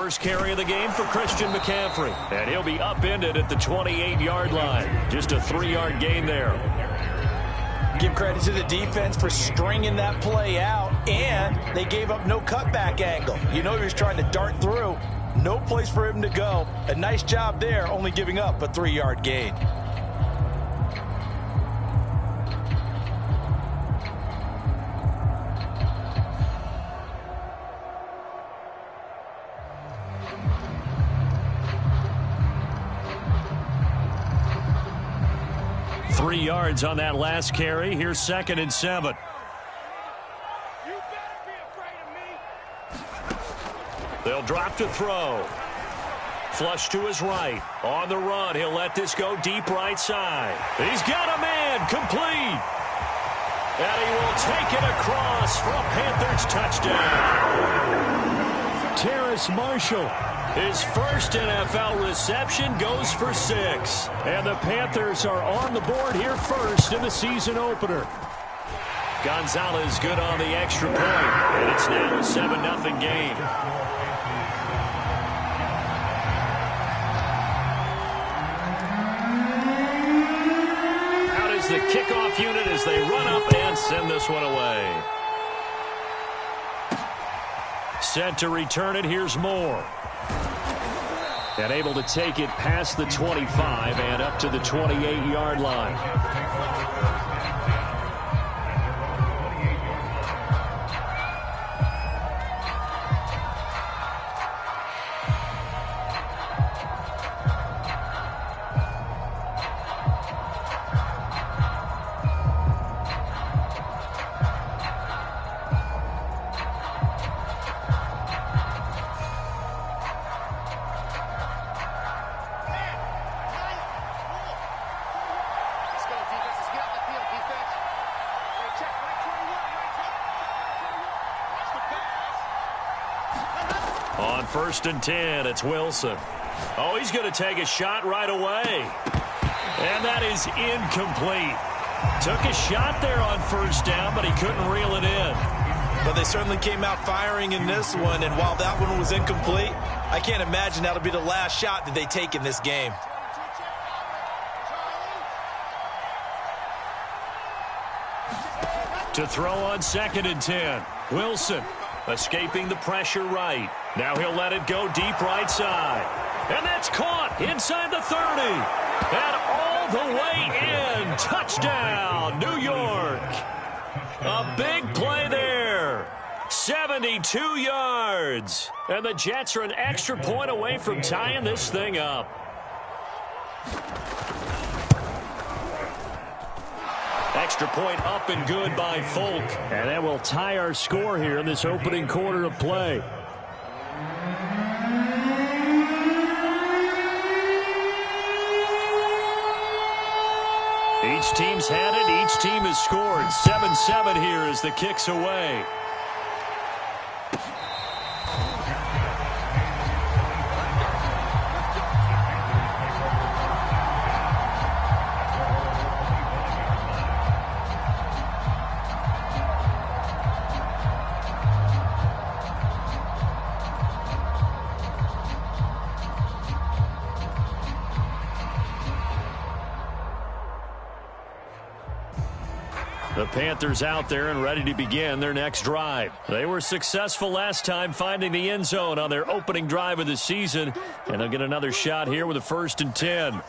first carry of the game for Christian McCaffrey. And he'll be upended at the 28-yard line. Just a 3-yard gain there. Give credit to the defense for stringing that play out, and they gave up no cutback angle. You know he was trying to dart through. No place for him to go. A nice job there, only giving up a 3-yard gain. Three yards on that last carry. Here's 2nd and 7. You better be afraid of me. They'll drop to throw. Flush to his right. On the run, he'll let this go deep right side. He's got a man, complete. And he will take it across for a Panthers touchdown. Terrace Marshall. His first NFL reception goes for 6. And the Panthers are on the board here first in the season opener. Gonzalez good on the extra point. And it's now a 7-0 game. Out is the kickoff unit as they run up and send this one away. Set to return it. Here's Moore. And able to take it past the 25 and up to the 28-yard line. On 1st and 10, it's Wilson. Oh, he's going to take a shot right away. And that is incomplete. Took a shot there on 1st down, but he couldn't reel it in. But they certainly came out firing in this one, and while that one was incomplete, I can't imagine that'll be the last shot that they take in this game. To throw on 2nd and 10, Wilson. Escaping the pressure right. Now he'll let it go deep right side. And that's caught inside the 30. And all the way in. Touchdown, New York. A big play there. 72 yards. And the Jets are an extra point away from tying this thing up. Extra point up and good by Folk. And that will tie our score here in this opening quarter of play. Each team's had it. Each team has scored. 7-7 here as the kick's away. The Panthers out there and ready to begin their next drive. They were successful last time finding the end zone on their opening drive of the season. And they'll get another shot here with a 1st and 10.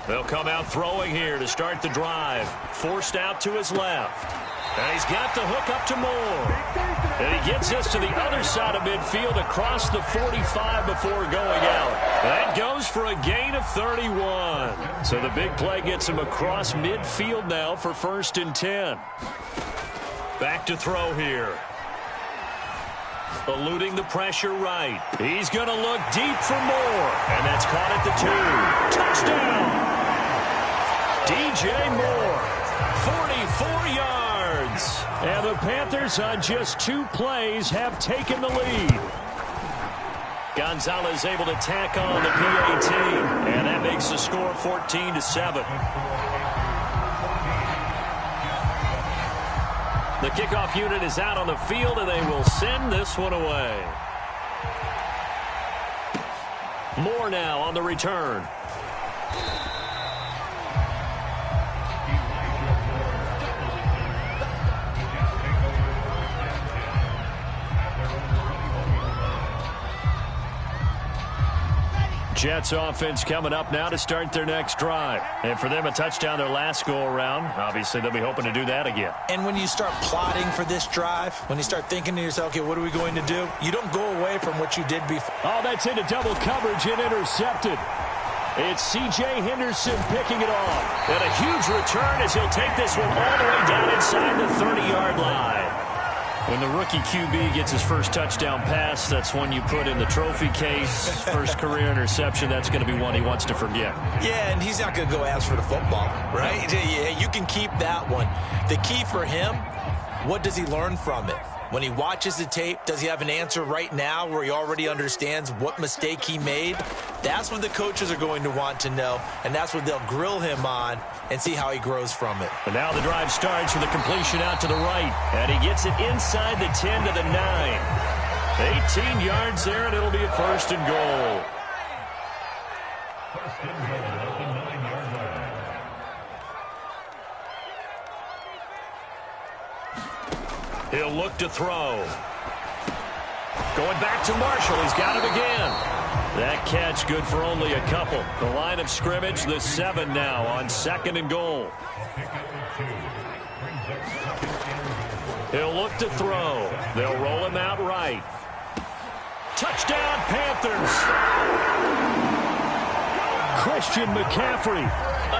They'll come out throwing here to start the drive. Forced out to his left. And he's got the hook up to Moore. And he gets this to the other side of midfield across the 45 before going out. That goes for a gain of 31. So the big play gets him across midfield now for 1st and 10. Back to throw here. Eluding the pressure right. He's going to look deep for Moore. And that's caught at the 2. Touchdown! DJ Moore, 44 yards. And the Panthers on just 2 plays have taken the lead. Gonzalez able to tack on the PAT. And that makes the score 14-7. The kickoff unit is out on the field, and they will send this one away. More now on the return. Jets offense coming up now to start their next drive. And for them, a touchdown their last go-around. Obviously, they'll be hoping to do that again. And when you start plotting for this drive, when you start thinking to yourself, okay, what are we going to do? You don't go away from what you did before. Oh, that's into double coverage and intercepted. It's C.J. Henderson picking it off. And a huge return as he'll take this one all the way down inside the 30-yard line. When the rookie QB gets his first touchdown pass, that's one you put in the trophy case. First career interception, that's going to be one he wants to forget. Yeah, and he's not going to go ask for the football, right? Yeah, you can keep that one. The key for him, what does he learn from it? When he watches the tape, does he have an answer right now where he already understands what mistake he made? That's what the coaches are going to want to know, and that's what they'll grill him on and see how he grows from it. And now the drive starts with a completion out to the right, and he gets it inside the 10 to the 9. 18 yards there, and it'll be a first and goal. He'll look to throw. Going back to Marshall. He's got it again. That catch good for only a couple. The line of scrimmage, the 7 now on 2nd and goal. He'll look to throw. They'll roll him out right. Touchdown, Panthers. Christian McCaffrey.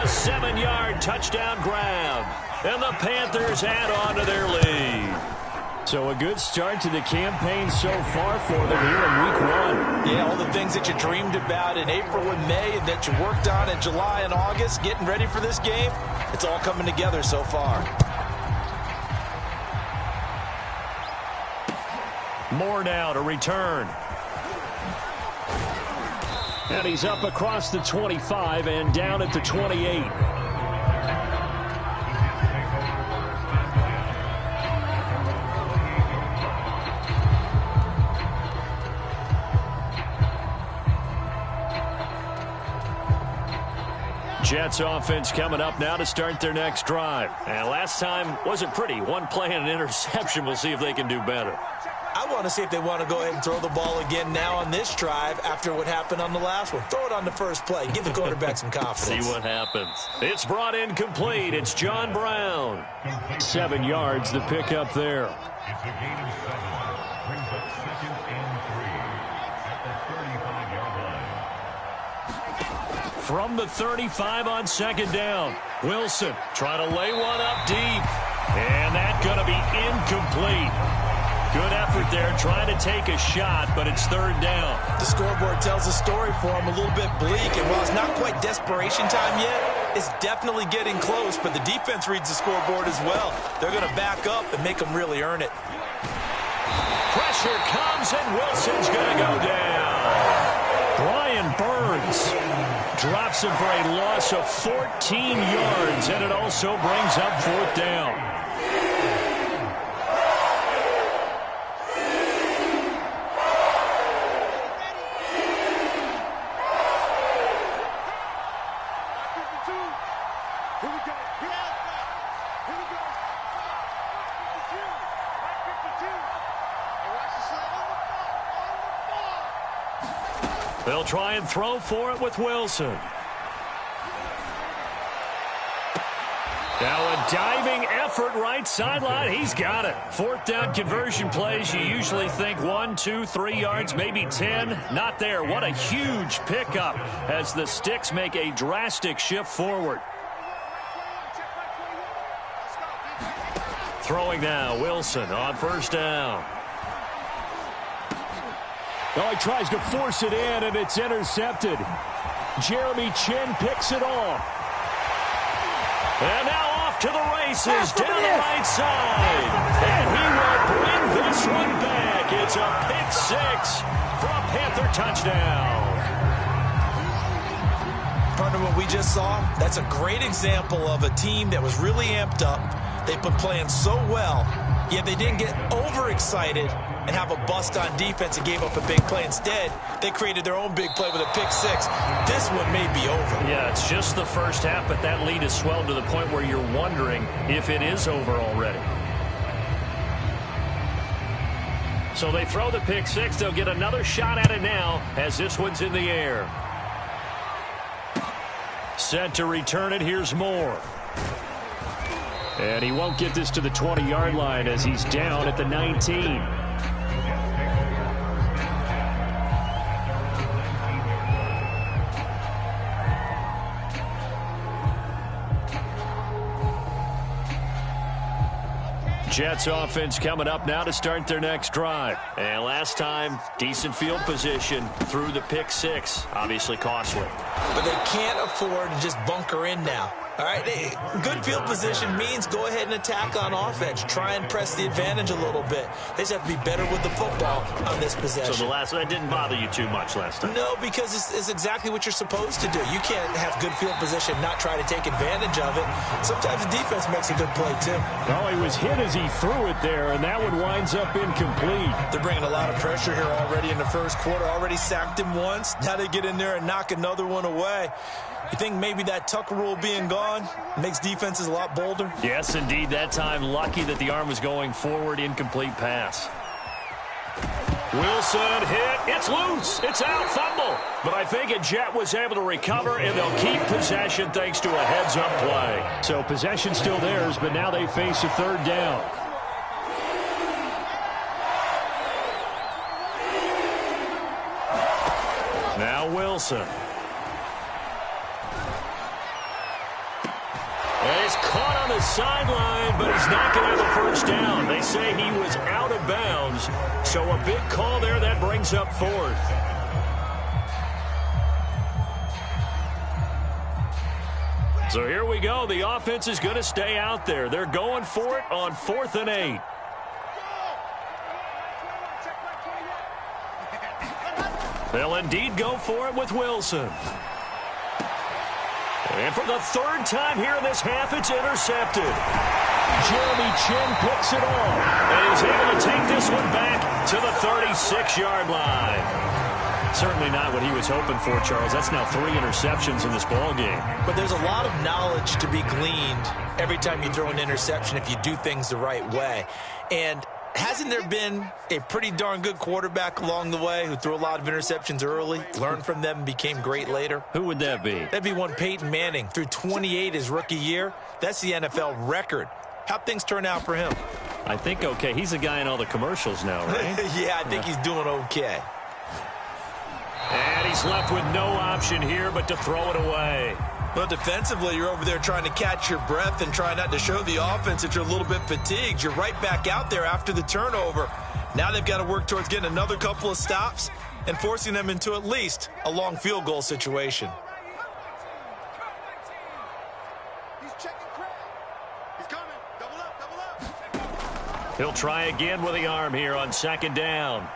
A 7-yard touchdown grab. And the Panthers add on to their lead. So a good start to the campaign so far for them here in week 1. Yeah, all the things that you dreamed about in April and May and that you worked on in July and August, getting ready for this game, it's all coming together so far. More now to return. And he's up across the 25 and down at the 28. Jets offense coming up now to start their next drive. And last time wasn't pretty. One play and an interception. We'll see if they can do better. I want to see if they want to go ahead and throw the ball again now on this drive after what happened on the last one. Throw it on the first play. Give the quarterback some confidence. See what happens. It's brought in complete. It's John Brown. 7 yards the pickup there. It's a gain of 7. Brings up 2nd and 3 at the 35-yard line. From the 35 on 2nd down. Wilson trying to lay one up deep. And that's going to be incomplete. Good effort there, trying to take a shot, but it's 3rd down. The scoreboard tells a story for him, a little bit bleak, and while it's not quite desperation time yet, it's definitely getting close, but the defense reads the scoreboard as well. They're going to back up and make them really earn it. Pressure comes, and Wilson's going to go down. Brian Burns drops him for a loss of 14 yards, and it also brings up 4th down. They'll try and throw for it with Wilson. Now a diving effort right sideline. He's got it. 4th down conversion plays. You usually think 1, 2, 3 yards, maybe 10. Not there. What a huge pickup as the Sticks make a drastic shift forward. Throwing now, Wilson on 1st down. Oh, he tries to force it in, and it's intercepted. Jeremy Chin picks it off. And now off to the races down the right side. And he will bring this one back. It's a pick 6 for a Panther touchdown. Partner, what we just saw, that's a great example of a team that was really amped up. They've been playing so well, yet they didn't get overexcited and have a bust on defense and gave up a big play. Instead, they created their own big play with a pick six. This one may be over. Yeah, it's just the first half, but that lead has swelled to the point where you're wondering if it is over already. So they throw the pick six. They'll get another shot at it now as this one's in the air. Set to return it. Here's Moore. And he won't get this to the 20-yard line as he's down at the 19. Jets offense coming up now to start their next drive. And last time, decent field position through the pick six. Obviously costly. But they can't afford to just bunker in now. All right, good field position means go ahead and attack on offense. Try and press the advantage a little bit. They just have to be better with the football on this possession. So the last one didn't bother you too much last time? No, because it's exactly what you're supposed to do. You can't have good field position, not try to take advantage of it. Sometimes the defense makes a good play, too. Oh, he was hit as he threw it there, and that one winds up incomplete. They're bringing a lot of pressure here already in the first quarter. Already sacked him once. Now they get in there and knock another one away. You think maybe that Tucker rule being gone makes defenses a lot bolder? Yes, indeed. That time, lucky that the arm was going forward. Incomplete pass. Wilson hit. It's loose. It's out. Fumble. But I think a Jet was able to recover, and they'll keep possession thanks to a heads-up play. So possession still theirs, but now they face a third down. Now Wilson. And he's caught on the sideline, but he's not going to have the first down. They say he was out of bounds. So a big call there that brings up fourth. So here we go. The offense is going to stay out there. They're going for it on 4th and 8. They'll indeed go for it with Wilson. And for the third time here in this half, it's intercepted. Jeremy Chin picks it off. And he's able to take this one back to the 36-yard line. Certainly not what he was hoping for, Charles. That's now 3 interceptions in this ballgame. But there's a lot of knowledge to be gleaned every time you throw an interception if you do things the right way. And hasn't there been a pretty darn good quarterback along the way who threw a lot of interceptions early, learned from them, and became great later? Who would that be? That'd be one Peyton Manning. Threw 28 his rookie year. That's the NFL record. How'd things turn out for him? I think okay. He's a guy in all the commercials now, right? Yeah, I think he's doing okay. And he's left with no option here but to throw it away. Well, defensively, you're over there trying to catch your breath and try not to show the offense that you're a little bit fatigued. You're right back out there after the turnover. Now they've got to work towards getting another couple of stops and forcing them into at least a long field goal situation. He'll try again with the arm here on 2nd down.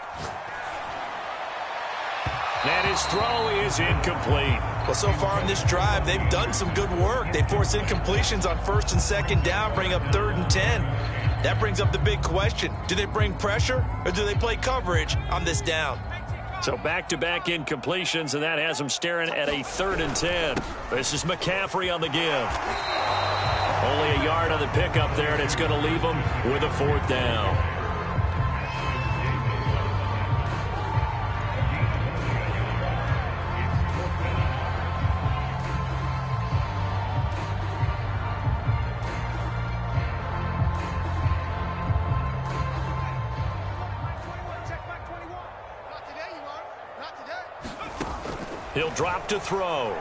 And his throw is incomplete. Well, so far in this drive, they've done some good work. They force incompletions on 1st and 2nd down, bring up 3rd and 10. That brings up the big question. Do they bring pressure or do they play coverage on this down? So back-to-back incompletions, and that has them staring at a 3rd and 10. This is McCaffrey on the give. Only a yard on the pickup there, and it's going to leave them with a 4th down. He'll drop to throw.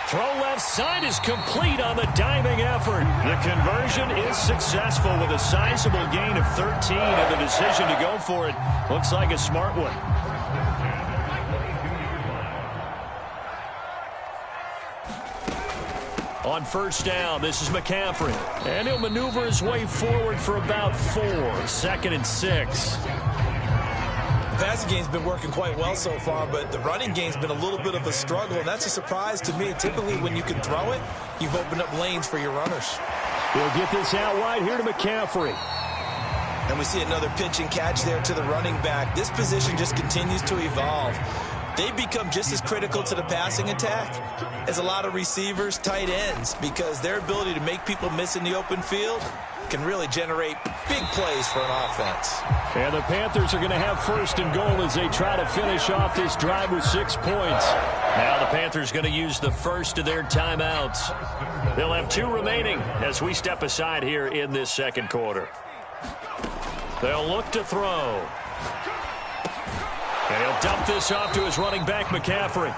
Throw left side is complete on the diving effort. The conversion is successful with a sizable gain of 13, and the decision to go for it looks like a smart one. On 1st down, this is McCaffrey. And he'll maneuver his way forward for about 4. 2nd and 6. The passing game's been working quite well so far, but the running game's been a little bit of a struggle, and that's a surprise to me. Typically, when you can throw it, you've opened up lanes for your runners. He'll get this out wide here to McCaffrey. And we see another pitch and catch there to the running back. This position just continues to evolve. They become just as critical to the passing attack as a lot of receivers, tight ends, because their ability to make people miss in the open field can really generate big plays for an offense. And the Panthers are going to have first and goal as they try to finish off this drive with 6 points. Now the Panthers going to use the first of their timeouts. They'll have 2 remaining as we step aside here in this second quarter. They'll look to throw. And he'll dump this off to his running back, McCaffrey.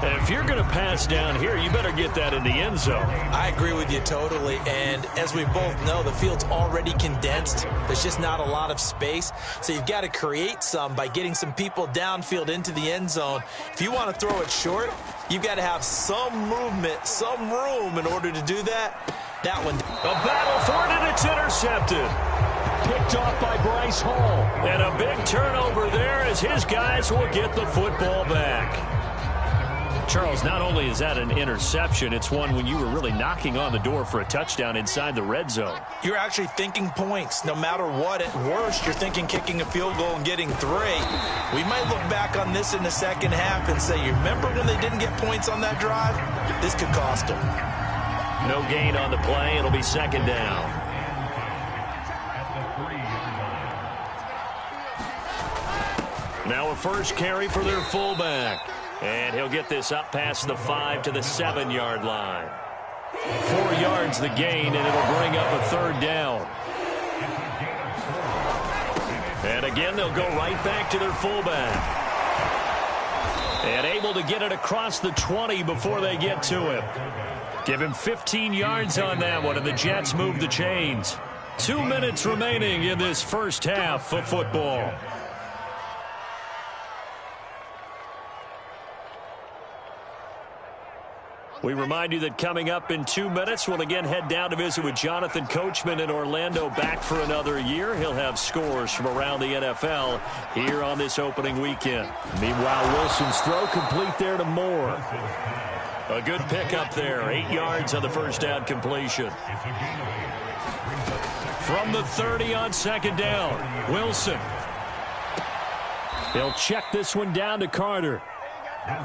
And if you're going to pass down here, you better get that in the end zone. I agree with you totally. And as we both know, the field's already condensed. There's just not a lot of space. So you've got to create some by getting some people downfield into the end zone. If you want to throw it short, you've got to have some movement, some room in order to do that. That one. A battle for it, and it's intercepted. Picked off by Bryce Hall. And a big turnover there as his guys will get the football back. Charles, not only is that an interception, it's one when you were really knocking on the door for a touchdown inside the red zone. You're actually thinking points. No matter what, at worst, you're thinking kicking a field goal and getting 3. We might look back on this in the second half and say, you remember when they didn't get points on that drive? This could cost them. No gain on the play. It'll be second down. Now a first carry for their fullback. And he'll get this up past the 5 to the 7-yard line. 4 yards the gain, and it'll bring up a third down. And again, they'll go right back to their fullback. And able to get it across the 20 before they get to him. Give him 15 yards on that one, and the Jets move the chains. 2 minutes remaining in this first half of football. We remind you that coming up in 2 minutes, we'll again head down to visit with Jonathan Coachman in Orlando, back for another year. He'll have scores from around the NFL here on this opening weekend. Meanwhile, Wilson's throw complete there to Moore. A good pickup there, 8 yards on the first down completion. From the 30 on second down, Wilson. He'll check this one down to Carter.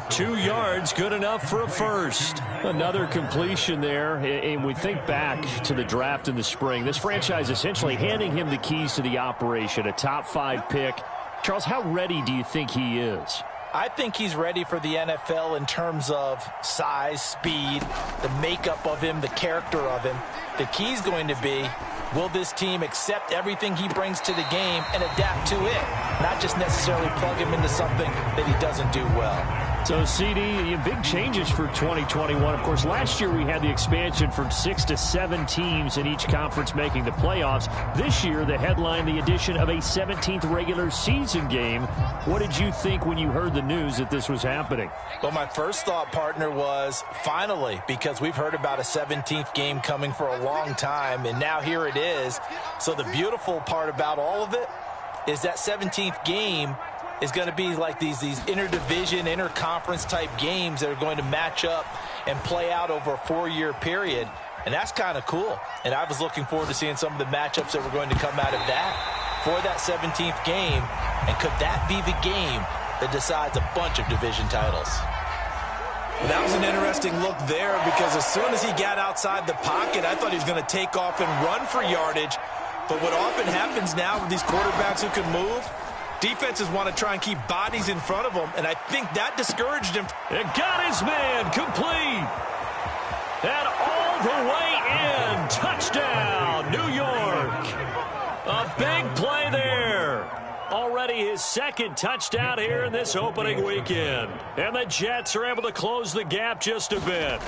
2 yards, good enough for a first. Another completion there, and we think back to the draft in the spring. This franchise essentially handing him the keys to the operation, a top 5 pick. Charles, how ready do you think he is? I think he's ready for the NFL in terms of size, speed, the makeup of him, the character of him. The key's going to be, will this team accept everything he brings to the game and adapt to it, not just necessarily plug him into something that he doesn't do well. So, CD, big changes for 2021. Of course, last year we had the expansion from 6 to 7 teams in each conference making the playoffs. This year, the headline, the addition of a 17th regular season game. What did you think when you heard the news that this was happening? Well, my first thought, partner, was finally, because we've heard about a 17th game coming for a long time, and now here it is. So the beautiful part about all of it is that 17th game is going to be like these interdivision, interconference type games that are going to match up and play out over a 4-year period. And that's kind of cool. And I was looking forward to seeing some of the matchups that were going to come out of that for that 17th game. And could that be the game that decides a bunch of division titles? Well, that was an interesting look there, because as soon as he got outside the pocket, I thought he was going to take off and run for yardage. But what often happens now with these quarterbacks who can move, defenses want to try and keep bodies in front of them, and I think that discouraged him. It got his man complete. And all the way in. Touchdown, New York. A big play there. Already his second touchdown here in this opening weekend. And the Jets are able to close the gap just a bit.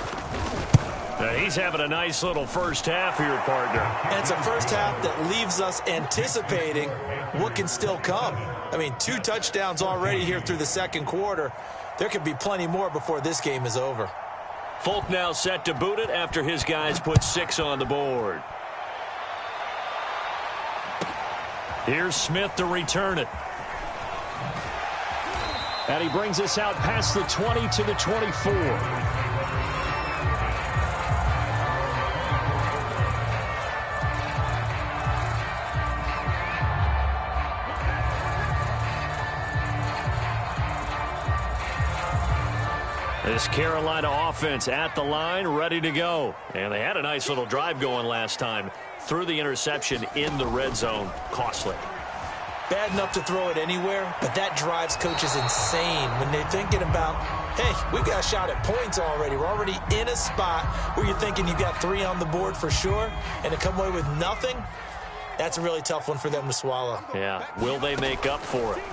Now he's having a nice little first half here, partner. And it's a first half that leaves us anticipating what can still come. I mean, 2 touchdowns already here through the second quarter. There could be plenty more before this game is over. Folk now set to boot it after his guys put 6 on the board. Here's Smith to return it. And he brings us out past the 20 to the 24. This Carolina offense at the line, ready to go. And they had a nice little drive going last time. Threw the interception in the red zone. Costly. Bad enough to throw it anywhere, but that drives coaches insane when they're thinking about, hey, we got a shot at points already. We're already in a spot where you're thinking you got 3 on the board for sure, and to come away with nothing, that's a really tough one for them to swallow. Yeah, will they make up for it?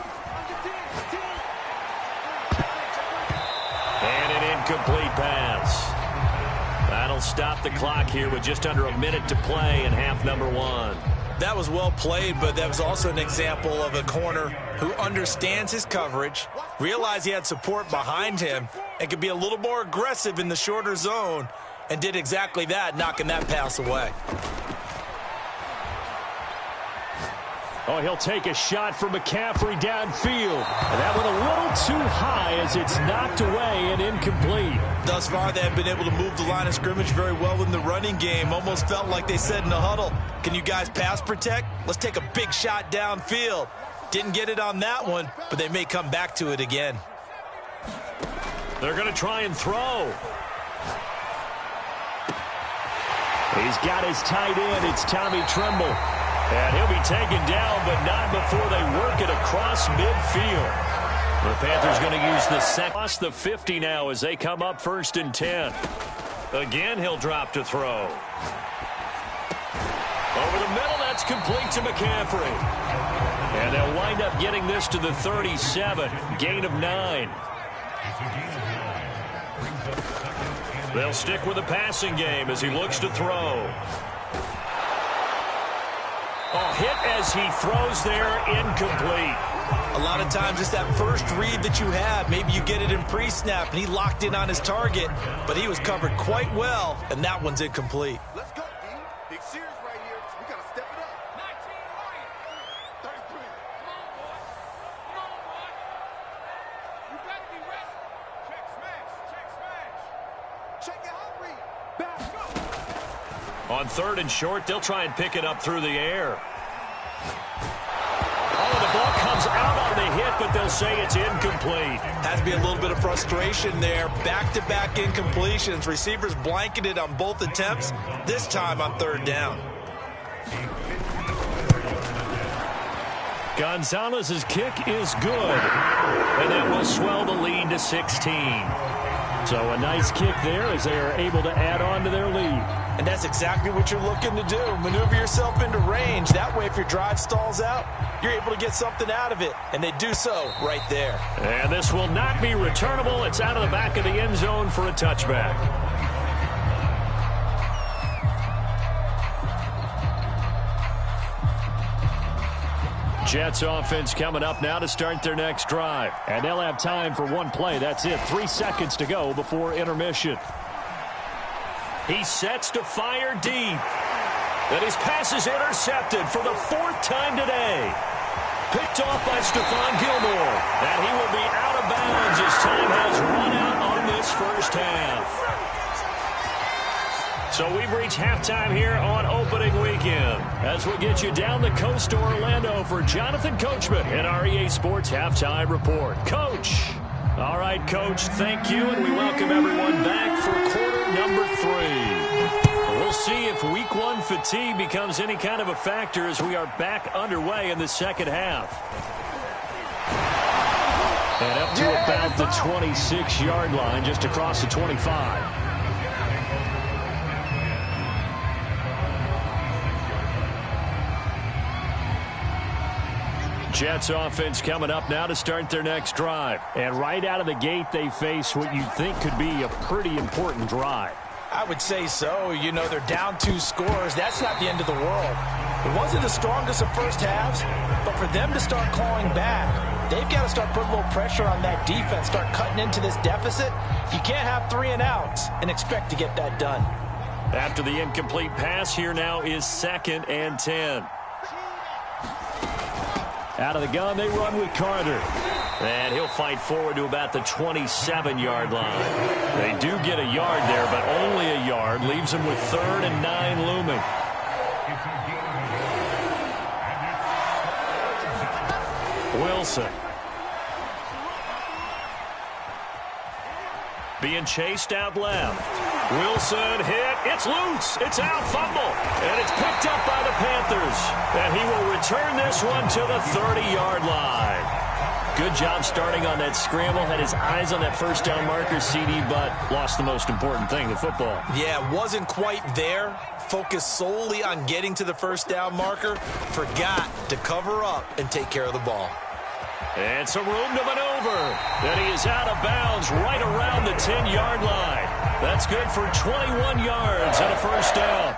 And an incomplete pass. That'll stop the clock here with just under a minute to play in half number 1. That was well played, but that was also an example of a corner who understands his coverage, realized he had support behind him, and could be a little more aggressive in the shorter zone, and did exactly that, knocking that pass away. Oh, he'll take a shot from McCaffrey downfield. And that went a little too high as it's knocked away and incomplete. Thus far, they have been able to move the line of scrimmage very well in the running game. Almost felt like they said in the huddle, can you guys pass protect? Let's take a big shot downfield. Didn't get it on that one, but they may come back to it again. They're going to try and throw. He's got his tight end. It's Tommy Tremble. And he'll be taken down, but not before they work it across midfield. The Panthers going to use the second. Across the 50 now as they come up 1st and 10. Again, he'll drop to throw. Over the middle, that's complete to McCaffrey. And they'll wind up getting this to the 37. Gain of 9. They'll stick with the passing game as he looks to throw. Oh, hit as he throws there, incomplete. A lot of times it's that first read that you have. Maybe you get it in pre-snap, and he locked in on his target, but he was covered quite well, and that one's incomplete. Let's go, D. Big series right here. We got to step it up. 19 right. 33. Come on, boy. Come on, boy. You better be ready. Check smash. Check smash. Check it out, read. Back, go. On 3rd and short, they'll try and pick it up through the air. Oh, the ball comes out on the hit, but they'll say it's incomplete. Has to be a little bit of frustration there. Back-to-back incompletions. Receivers blanketed on both attempts, this time on 3rd down. Gonzalez's kick is good, and that will swell the lead to 16. So a nice kick there as they are able to add on to their lead. And that's exactly what you're looking to do. Maneuver yourself into range. That way, if your drive stalls out, you're able to get something out of it. And they do so right there. And this will not be returnable. It's out of the back of the end zone for a touchback. Jets offense coming up now to start their next drive. And they'll have time for one play. That's it. 3 seconds to go before intermission. He sets to fire deep. And his pass is intercepted for the 4th time today. Picked off by Stephon Gilmore. And he will be out of bounds as time has run out on this first half. So we've reached halftime here on opening weekend. As we'll get you down the coast to Orlando for Jonathan Coachman in our EA Sports Halftime Report. Coach. All right, Coach, thank you, and we welcome everyone back for quarter number 3. We'll see if week 1 fatigue becomes any kind of a factor as we are back underway in the second half. And up to about the 26-yard line, just across the 25. Jets offense coming up now to start their next drive. And right out of the gate, they face what you think could be a pretty important drive. I would say so. You know, they're down 2 scores. That's not the end of the world. It wasn't the strongest of first halves, but for them to start clawing back, they've got to start putting a little pressure on that defense, start cutting into this deficit. You can't have 3 and outs and expect to get that done. After the incomplete pass, here now is 2nd and 10. Out of the gun, they run with Carter. And he'll fight forward to about the 27-yard line. They do get a yard there, but only a yard. Leaves them with 3rd and 9 looming. Wilson. Being chased out left. Wilson hit. It's loose. It's out. Fumble. And it's picked up by the Panthers. And he will return this one to the 30-yard line. Good job starting on that scramble. Had his eyes on that first down marker, CD, but lost the most important thing, the football. Yeah, wasn't quite there. Focused solely on getting to the first down marker. Forgot to cover up and take care of the ball. And some room to maneuver. Then he is out of bounds right around the 10-yard line. That's good for 21 yards and a first down.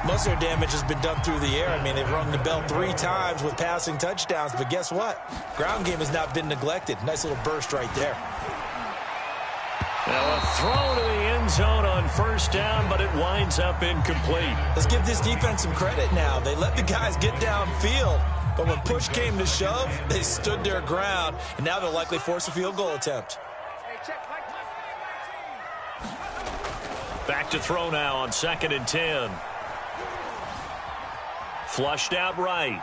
Most of their damage has been done through the air. I mean, they've rung the bell 3 times with passing touchdowns, but guess what? Ground game has not been neglected. Nice little burst right there. Now a throw to the end zone on first down, but it winds up incomplete. Let's give this defense some credit now. They let the guys get downfield, but when push came to shove, they stood their ground, and now they'll likely force a field goal attempt. Back to throw now on 2nd and 10. Flushed out right.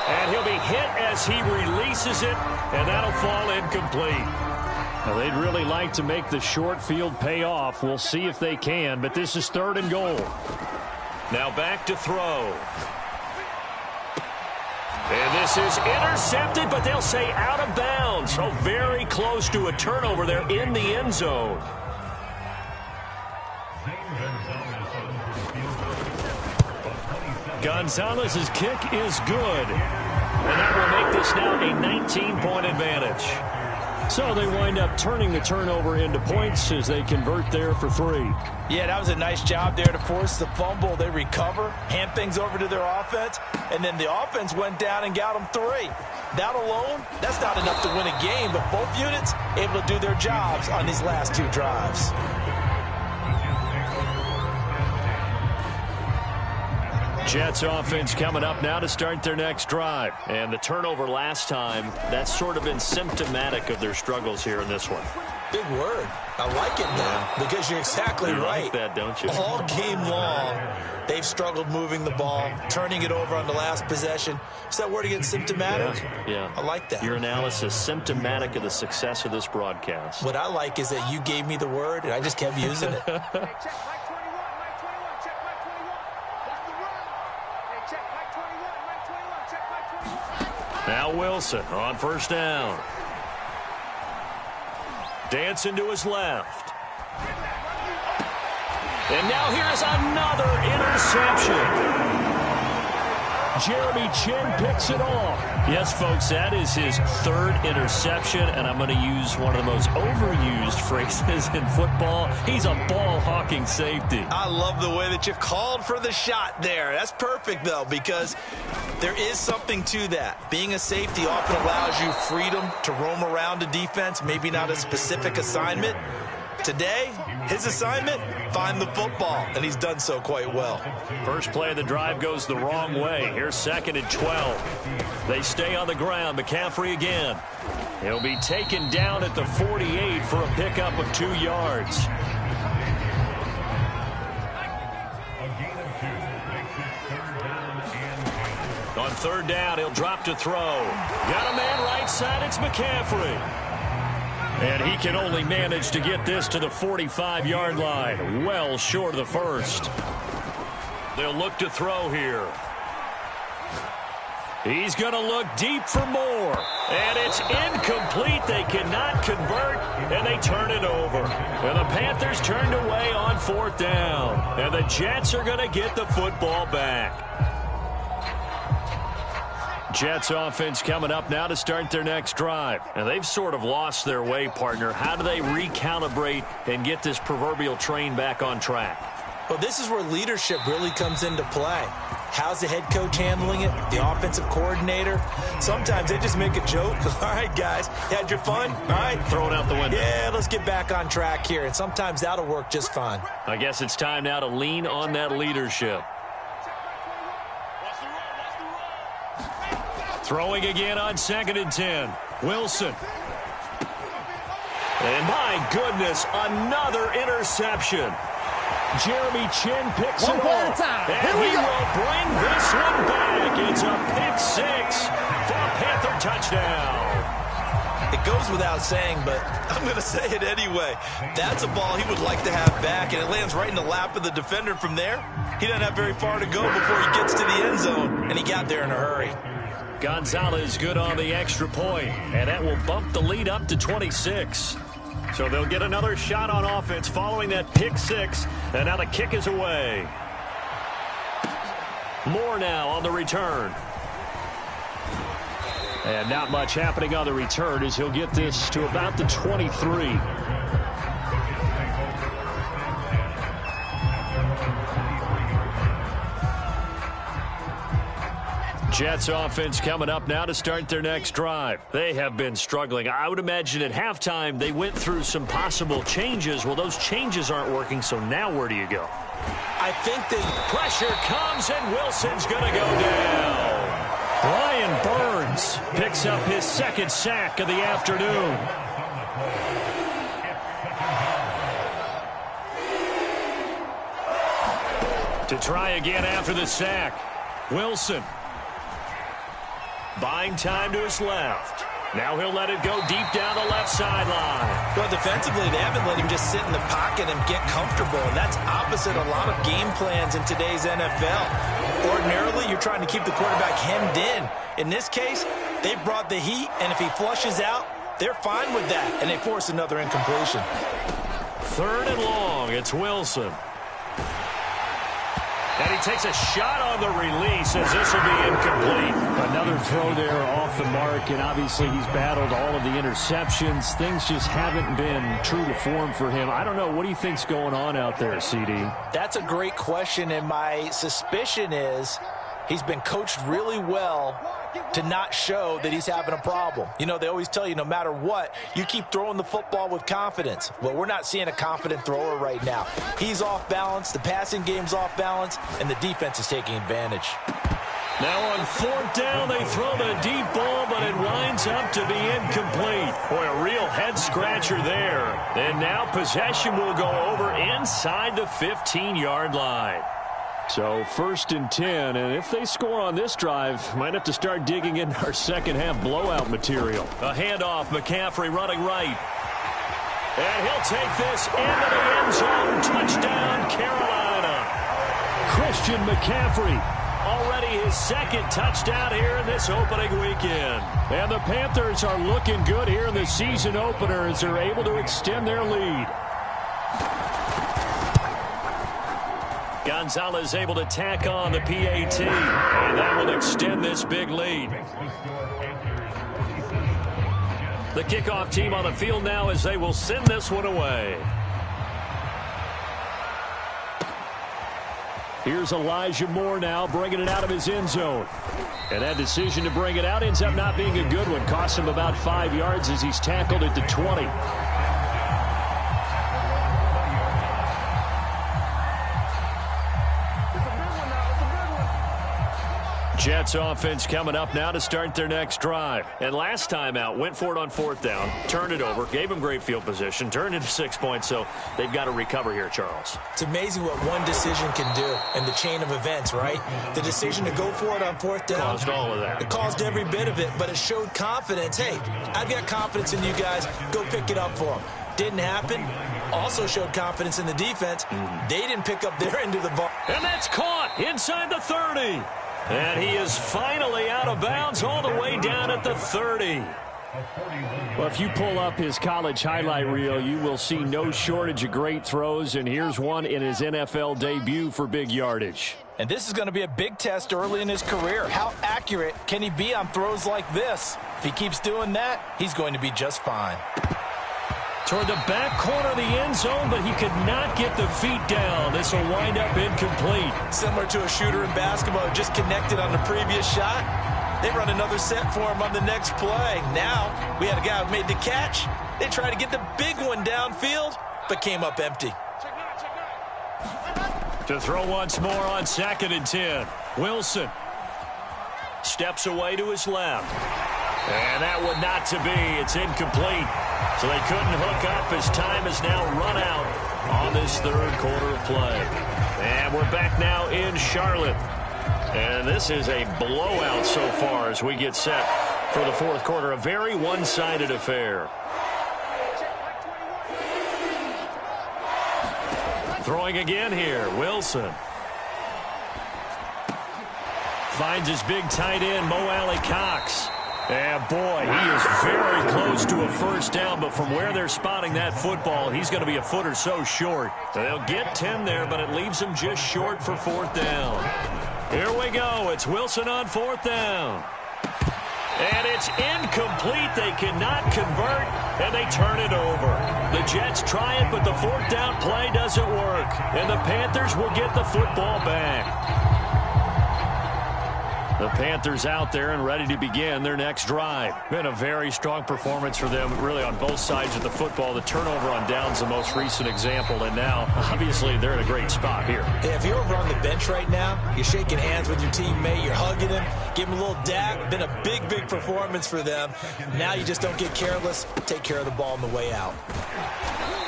And he'll be hit as he releases it, and that'll fall incomplete. Well, they'd really like to make the short field pay off. We'll see if they can, but this is 3rd and goal. Now back to throw. And this is intercepted, but they'll say out of bounds. So very close to a turnover there in the end zone. Gonzalez's kick is good. And that will make this now a 19-point advantage. So they wind up turning the turnover into points as they convert there for 3. Yeah, that was a nice job there to force the fumble. They recover, hand things over to their offense, and then the offense went down and got them 3. That alone, that's not enough to win a game, but both units able to do their jobs on these last 2 drives. Jets offense coming up now to start their next drive. And the turnover last time, that's sort of been symptomatic of their struggles here in this one. Big word. I like it now because you're exactly right. You like that, don't you? All game long, they've struggled moving the ball, turning it over on the last possession. Is that word again, symptomatic? Yeah. I like that. Your analysis, symptomatic of the success of this broadcast. What I like is that you gave me the word, and I just kept using it. Now Wilson on first down. Dancing to his left. And now here is another interception. Jeremy Chin picks it off. Yes, folks, that is his 3rd interception, and I'm going to use one of the most overused phrases in football. He's a ball-hawking safety. I love the way that you called for the shot there. That's perfect, though, because there is something to that. Being a safety often allows you freedom to roam around a defense, maybe not a specific assignment. Today, his assignment, find the football, and he's done so quite well. First play of the drive goes the wrong way. Here's 2nd and 12. They stay on the ground. McCaffrey again. He'll be taken down at the 48 for a pickup of 2 yards. On 3rd down, he'll drop to throw. Got a man right side. It's McCaffrey. And he can only manage to get this to the 45-yard line. Well short of the first. They'll look to throw here. He's going to look deep for more. And it's incomplete. They cannot convert, and they turn it over. And the Panthers turned away on 4th down. And the Jets are going to get the football back. Jets offense coming up now to start their next drive. And they've sort of lost their way, partner. How do they recalibrate and get this proverbial train back on track? Well, this is where leadership really comes into play. How's the head coach handling it? The offensive coordinator? Sometimes they just make a joke. All right, guys, had your fun? All right. Throw it out the window. Yeah, let's get back on track here. And sometimes that'll work just fine. I guess it's time now to lean on that leadership. Throwing again on 2nd and 10. Wilson. And my goodness, another interception. Jeremy Chin picks it off. And he will bring this one back. It's a pick 6 for a Panther touchdown. It goes without saying, but I'm going to say it anyway. That's a ball he would like to have back, and it lands right in the lap of the defender from there. He doesn't have very far to go before he gets to the end zone, and he got there in a hurry. Gonzalez good on the extra point, and that will bump the lead up to 26. So they'll get another shot on offense following that pick 6, and now the kick is away. Moore now on the return. And not much happening on the return as he'll get this to about the 23. Jets offense coming up now to start their next drive. They have been struggling. I would imagine at halftime they went through some possible changes. Well, those changes aren't working, so now where do you go? I think the pressure comes, and Wilson's going to go down. Brian Burns picks up his 2nd sack of the afternoon. To try again after the sack, Wilson. Buying time to his left. Now he'll let it go deep down the left sideline. Well, defensively, they haven't let him just sit in the pocket and get comfortable, and that's opposite a lot of game plans in today's NFL. Ordinarily, you're trying to keep the quarterback hemmed in. In this case, they brought the heat, and if he flushes out, they're fine with that, and they force another incompletion. 3rd and long, it's Wilson. And he takes a shot on the release as this will be incomplete. Another throw there off the mark, and obviously he's battled all of the interceptions. Things just haven't been true to form for him. I don't know. What do you think's going on out there, CD? That's a great question, and my suspicion is he's been coached really well to not show that he's having a problem. You know, they always tell you no matter what, you keep throwing the football with confidence. Well, we're not seeing a confident thrower right now. He's off balance, the passing game's off balance, and the defense is taking advantage. Now on 4th down, they throw the deep ball, but it winds up to be incomplete. Boy, a real head-scratcher there. And now possession will go over inside the 15-yard line. So 1st and 10, and if they score on this drive, might have to start digging in our second-half blowout material. A handoff, McCaffrey running right. And he'll take this into the end zone. Touchdown, Carolina. Christian McCaffrey. Already his 2nd touchdown here in this opening weekend. And the Panthers are looking good here in the season opener as they're able to extend their lead. Gonzalez able to tack on the PAT, and that will extend this big lead. The kickoff team on the field now as they will send this one away. Here's Elijah Moore now bringing it out of his end zone. And that decision to bring it out ends up not being a good one. Cost him about 5 yards as he's tackled at the 20. Jets offense coming up now to start their next drive. And last time out, went for it on 4th down, turned it over, gave them great field position, turned into 6 points, so they've got to recover here, Charles. It's amazing what one decision can do in the chain of events, right? The decision to go for it on 4th down. Caused all of that. It caused every bit of it, but it showed confidence. Hey, I've got confidence in you guys. Go pick it up for them. Didn't happen. Also showed confidence in the defense. They didn't pick up their end of the ball. And that's caught inside the 30. And he is finally out of bounds all the way down at the 30. Well, if you pull up his college highlight reel, you will see no shortage of great throws, and here's one in his NFL debut for big yardage. And this is going to be a big test early in his career. How accurate can he be on throws like this? If he keeps doing that, he's going to be just fine. Toward the back corner of the end zone, but he could not get the feet down. This will wind up incomplete. Similar to a shooter in basketball who just connected on the previous shot. They run another set for him on the next play. Now, we had a guy who made the catch. They tried to get the big one downfield, but came up empty. To throw once more on 2nd and 10. Wilson. steps away to his left. And that would not to be. It's incomplete. So they couldn't hook up as time has now run out on this third quarter of play. And we're back now in Charlotte. And this is a blowout so far as we get set for the fourth quarter. A very one-sided affair. Throwing again here, Wilson. Finds his big tight end, Mo Alley-Cox. And boy, he is very close to a first down, but from where they're spotting that football, he's going to be a foot or so short. They'll get 10 there, but it leaves him just short for fourth down. Here we go. It's Wilson on fourth down. And it's incomplete. They cannot convert, and they turn it over. The Jets try it, but the fourth down play doesn't work. And the Panthers will get the football back. The Panthers out there and ready to begin their next drive. Been a very strong performance for them, really, on both sides of the football. The turnover on downs, the most recent example, and now, obviously, they're in a great spot here. Yeah, if you're over on the bench right now, you're shaking hands with your teammate, you're hugging him, give him a little dap. Been a big, big performance for them. Now you just don't get careless. Take care of the ball on the way out.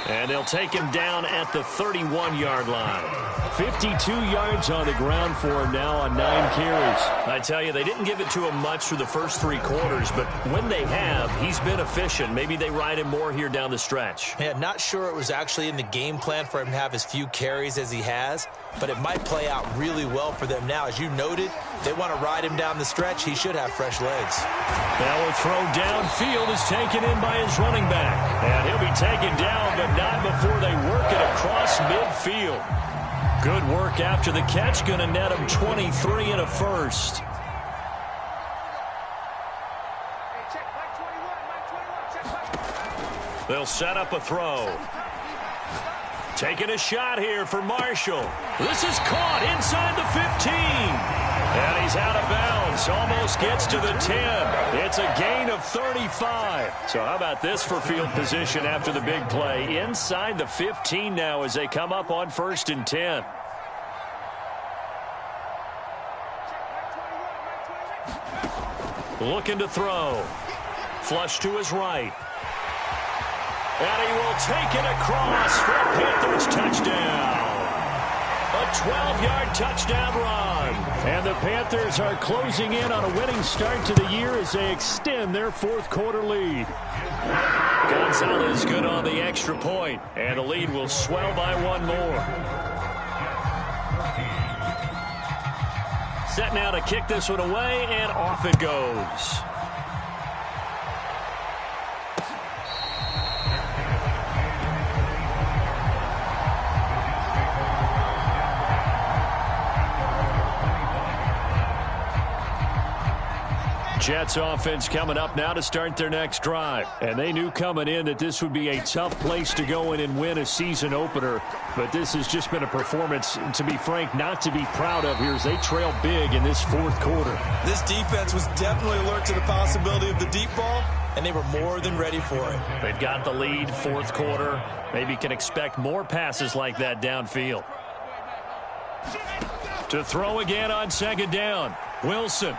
And they'll take him down at the 31-yard line. 52 yards on the ground for him now on 9 carries. I tell you, they didn't give it to him much through the first 3 quarters, but when they have, he's been efficient. Maybe they ride him more here down the stretch. Yeah, not sure it was actually in the game plan for him to have as few carries as he has, but it might play out really well for them now. As you noted, they want to ride him down the stretch. He should have fresh legs. Now a throw downfield is taken in by his running back. And he'll be taken down, but not before they work it across midfield. Good work after the catch. Going to net him 23 and a first. They'll set up a throw. Taking a shot here for Marshall. This is caught inside the 15. And he's out of bounds. Almost gets to the 10. It's a gain of 35. So how about this for field position after the big play? Inside the 15 now as they come up on 1st and 10. Looking to throw. Flush to his right. And he will take it across for a Panthers touchdown. A 12-yard touchdown run. And the Panthers are closing in on a winning start to the year as they extend their fourth quarter lead. Gonzalez good on the extra point, and the lead will swell by 1 more. Set now to kick this one away, and off it goes. Jets offense coming up now to start their next drive. And they knew coming in that this would be a tough place to go in and win a season opener. But this has just been a performance, to be frank, not to be proud of here as they trail big in this fourth quarter. This defense was definitely alert to the possibility of the deep ball, and they were more than ready for it. They've got the lead, fourth quarter. Maybe can expect more passes like that downfield. To throw again on 2nd down. Wilson.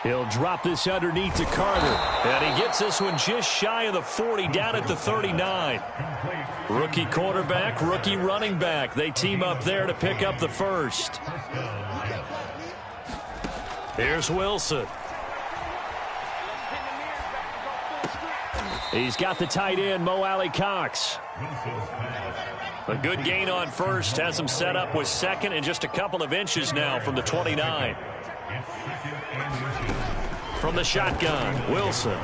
He'll drop this underneath to Carter. And he gets this one just shy of the 40, down at the 39. Rookie quarterback, rookie running back. They team up there to pick up the first. Here's Wilson. He's got the tight end, Mo Alley-Cox. A good gain on first. Has him set up with 2nd and just a couple of inches now from the 29. From the shotgun, Wilson.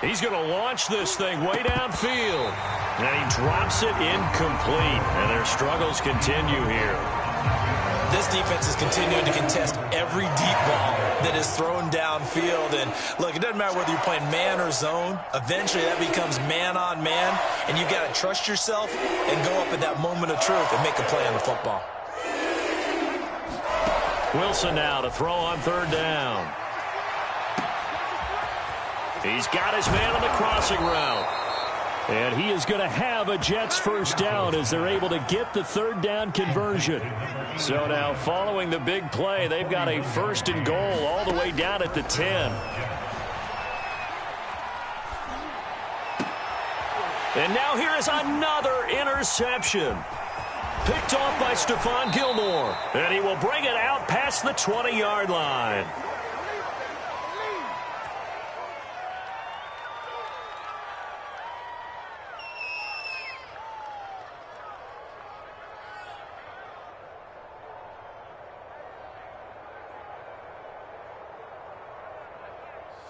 He's going to launch this thing way downfield. And he drops it incomplete. And their struggles continue here. This defense is continuing to contest every deep ball that is thrown downfield. And look, it doesn't matter whether you're playing man or zone. Eventually that becomes man on man. And you've got to trust yourself and go up at that moment of truth and make a play on the football. Wilson now to throw on 3rd down. He's got his man on the crossing route. And he is going to have a Jets first down as they're able to get the third down conversion. So now following the big play, they've got a first and goal all the way down at the 10. And now here is another interception. Picked off by Stephon Gilmore. And he will bring it out past the 20-yard line.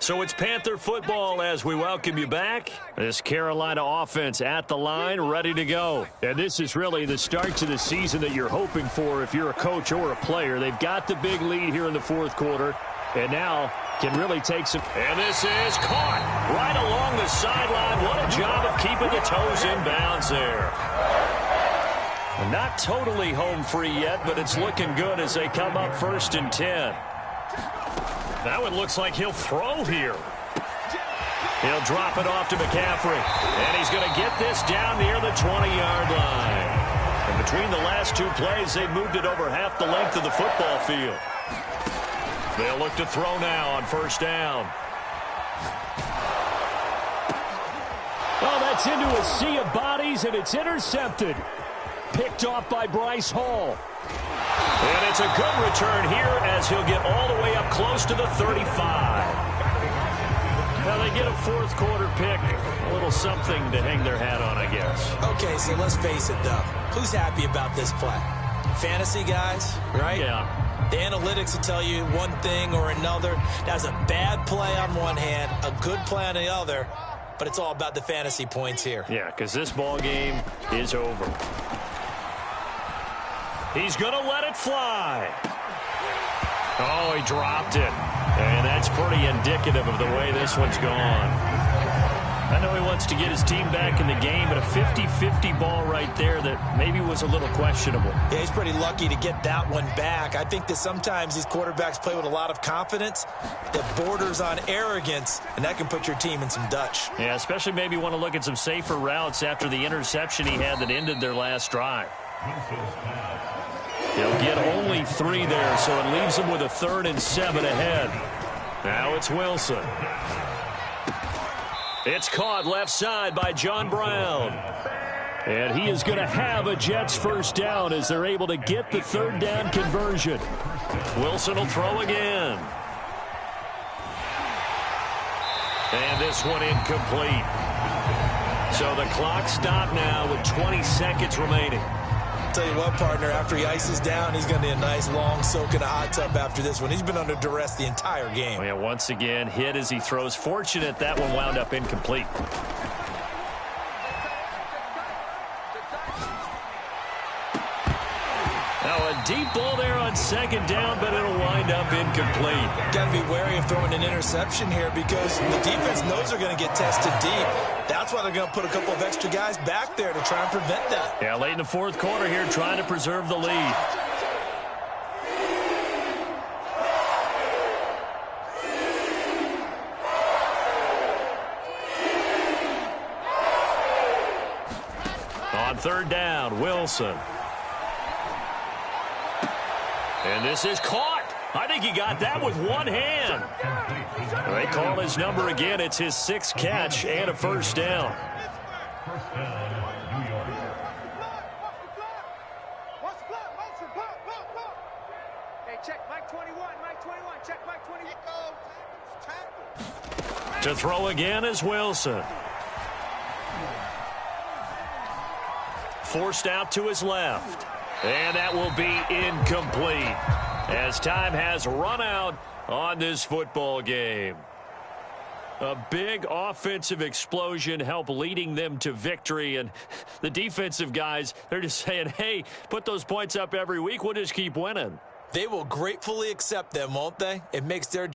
So it's Panther football as we welcome you back. This Carolina offense at the line, ready to go. And this is really the start to the season that you're hoping for if you're a coach or a player. They've got the big lead here in the fourth quarter, and now can really take some. And this is caught right along the sideline. What a job of keeping the toes in bounds there. Not totally home free yet, but it's looking good as they come up first and 10. Now it looks like he'll throw here. He'll drop it off to McCaffrey. And he's going to get this down near the 20-yard line. And between the last two plays, they've moved it over half the length of the football field. They'll look to throw now on first down. Well, that's into a sea of bodies, and it's intercepted. Picked off by Bryce Hall. And it's a good return here as he'll get all the way up close to the 35. Now they get a fourth quarter pick. A little something to hang their hat on, I guess. Okay, so let's face it, though. Who's happy about this play? Fantasy guys, right? Yeah. The analytics will tell you one thing or another. That's a bad play on one hand, a good play on the other, but it's all about the fantasy points here. Yeah, because this ball game is over. He's going to let it fly. Oh, he dropped it. And that's pretty indicative of the way this one's gone. I know he wants to get his team back in the game, but a 50-50 ball right there that maybe was a little questionable. Yeah, he's pretty lucky to get that one back. I think that sometimes these quarterbacks play with a lot of confidence that borders on arrogance, and that can put your team in some Dutch. Yeah, especially maybe want to look at some safer routes after the interception he had that ended their last drive. He'll get only 3 there, so it leaves him with a 3rd and 7 ahead. Now it's Wilson. It's caught left side by John Brown. And he is going to have a Jets first down as they're able to get the third down conversion. Wilson will throw again. And this one incomplete. So the clock stopped now with 20 seconds remaining. Tell you what, partner, after he ices down, he's going to need a nice long soak in a hot tub after this one. He's been under duress the entire game. Oh, yeah, once again, hit as he throws. Fortunate that one wound up incomplete. Now a deep ball there on second down, but it'll wind up incomplete. Got to be wary of throwing an interception here because the defense knows they're going to get tested deep. That's why they're going to put a couple of extra guys back there to try and prevent that. Yeah, late in the fourth quarter here, trying to preserve the lead. On third down, Wilson. And this is caught. I think he got that with one hand. They call his number again. It's his 6th catch and a first down. Hey, check Mike 21, Mike 21, check Mike 21. To throw again is Wilson. Forced out to his left. And that will be incomplete as time has run out on this football game. A big offensive explosion helped leading them to victory. And the defensive guys, they're just saying, hey, put those points up every week. We'll just keep winning. They will gratefully accept them, won't they? It makes their